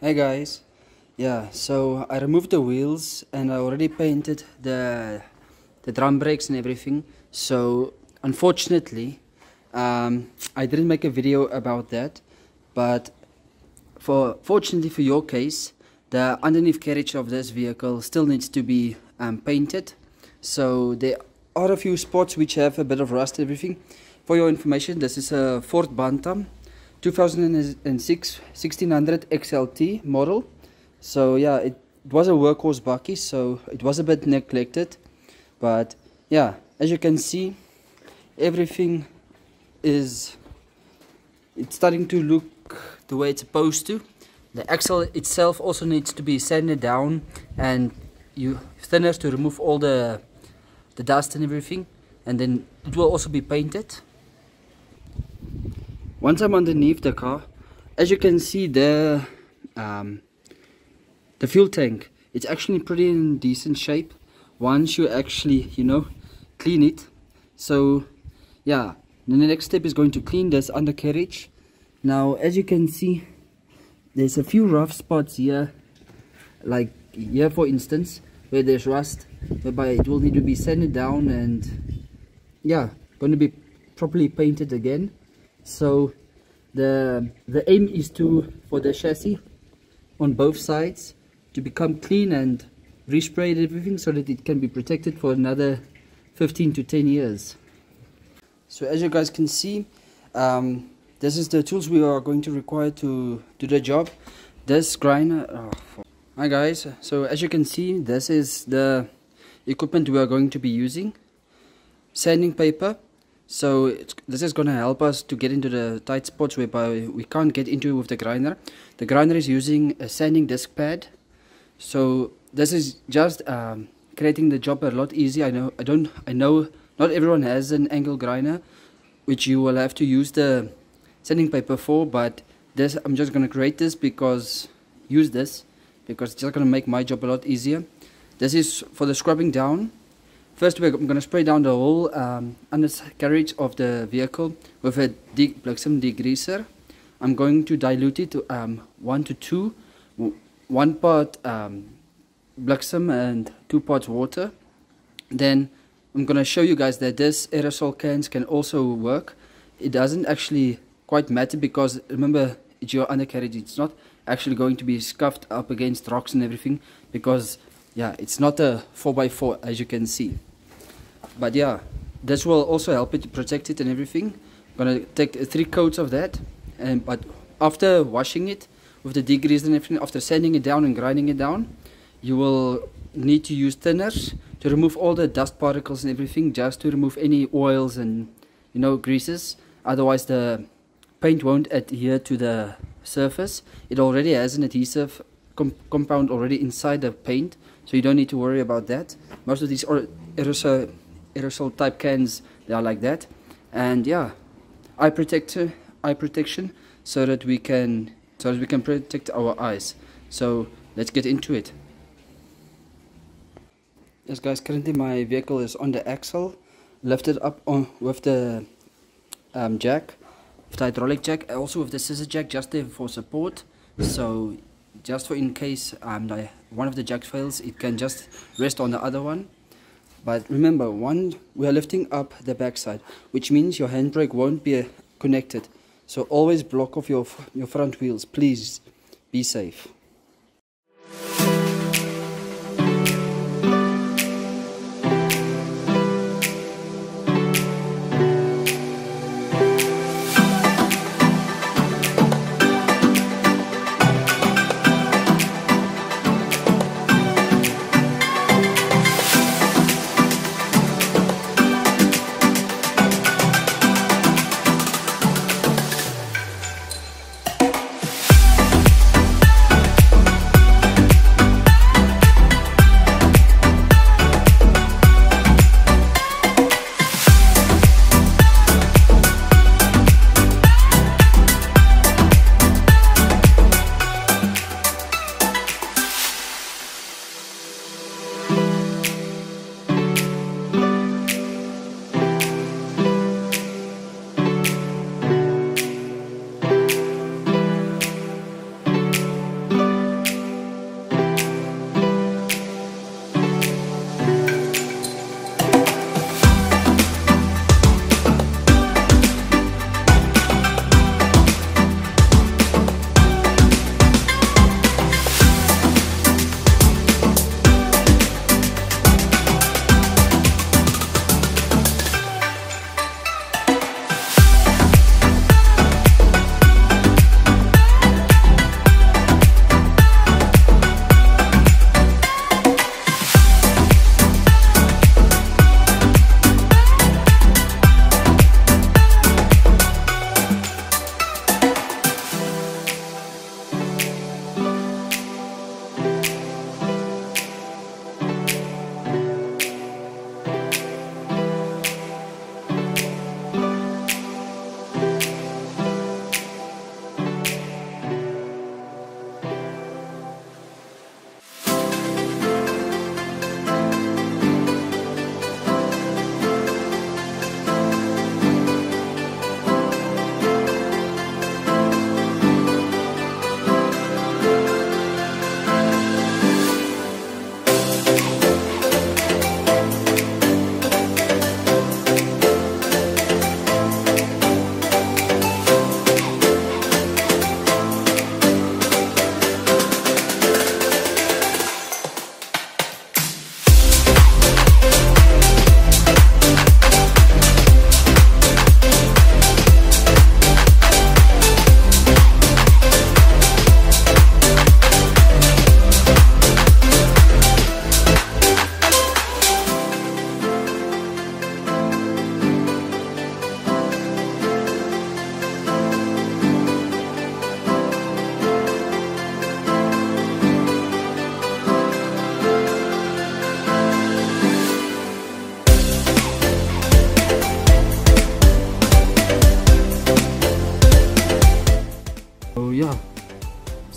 Hey guys, yeah, so I removed the wheels and I already painted the drum brakes and everything. So unfortunately, I didn't make a video about that, but fortunately for your case, the underneath carriage of this vehicle still needs to be painted. So there are a few spots which have a bit of rust and everything. For your information, this is a Ford Bantam 2006 1600 XLT model. So yeah, it was a workhorse bakkie, so it was a bit neglected, but yeah, as you can see, everything it's starting to look the way it's supposed to. The axle itself also needs to be sanded down and thinners to remove all the dust and everything, and then it will also be painted. Once I'm underneath the car, as you can see, the fuel tank, it's actually pretty in decent shape once you actually, clean it. So yeah, then the next step is going to clean this undercarriage. Now, as you can see, there's a few rough spots here, like here for instance, where there's rust, whereby it will need to be sanded down and yeah, going to be properly painted again. So the aim is for the chassis on both sides to become clean and resprayed everything so that it can be protected for another 15 to 10 years. So as you guys can see, this is the tools we are going to require to do the job. This grinder, hi guys, so as you can see, this is the equipment we are going to be using. Sanding paper. So this is going to help us to get into the tight spots whereby we can't get into with the grinder. The grinder is using a sanding disc pad. So this is just creating the job a lot easier. I know not everyone has an angle grinder, which you will have to use the sanding paper for, but this I'm just going to create this because it's just going to make my job a lot easier. This is for the scrubbing down. First, I'm going to spray down the whole undercarriage of the vehicle with a Bliksem degreaser. I'm going to dilute it to 1 to 2, 1 part Bliksem and 2 parts water. Then I'm going to show you guys that this aerosol cans can also work. It doesn't actually quite matter because remember, it's your undercarriage. It's not actually going to be scuffed up against rocks and everything because yeah, it's not a 4x4 as you can see. But yeah, this will also help it to protect it and everything. I'm gonna take 3 coats of that, but after washing it with the degreaser and everything, after sanding it down and grinding it down, you will need to use thinners to remove all the dust particles and everything, just to remove any oils and greases. Otherwise the paint won't adhere to the surface. It already has an adhesive compound already inside the paint, so you don't need to worry about that. Most of these aerosol type cans, they are like that. And yeah, eye protection so that we can protect our eyes. So let's get into it. Yes guys, currently my vehicle is on the axle, lifted up with the jack, with the hydraulic jack, also with the scissor jack just there for support. So just for in case one of the jacks fails, it can just rest on the other one. But remember, we are lifting up the backside, which means your handbrake won't be connected. So always block off your front wheels. Please be safe.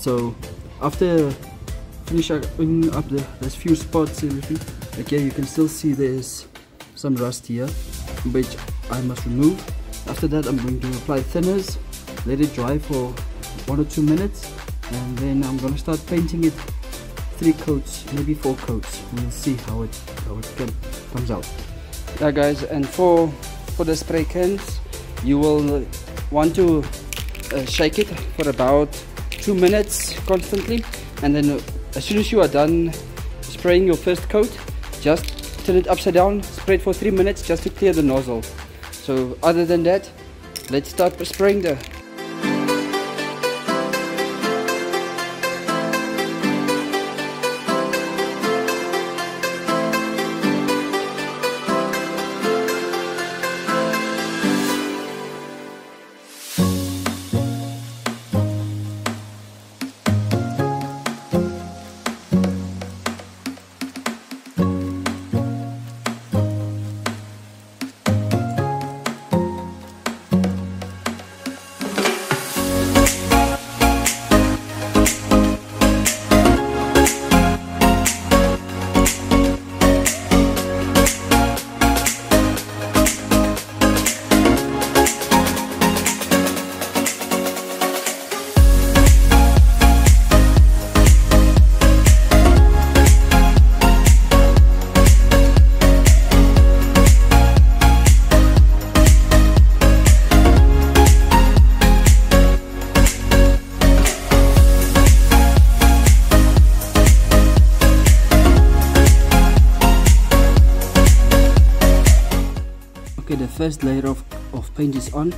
So after finishing up there's few spots, everything, like here you can still see there's some rust here which I must remove. After that I'm going to apply thinners, let it dry for 1 or 2 minutes, and then I'm going to start painting it 3 coats, maybe 4 coats. We'll see how it comes out. Yeah guys, and for the spray cans you will want to shake it for about 2 minutes constantly, and then as soon as you are done spraying your first coat, just turn it upside down, spray it for 3 minutes just to clear the nozzle. So other than that, let's start spraying the Okay, the first layer of paint is on,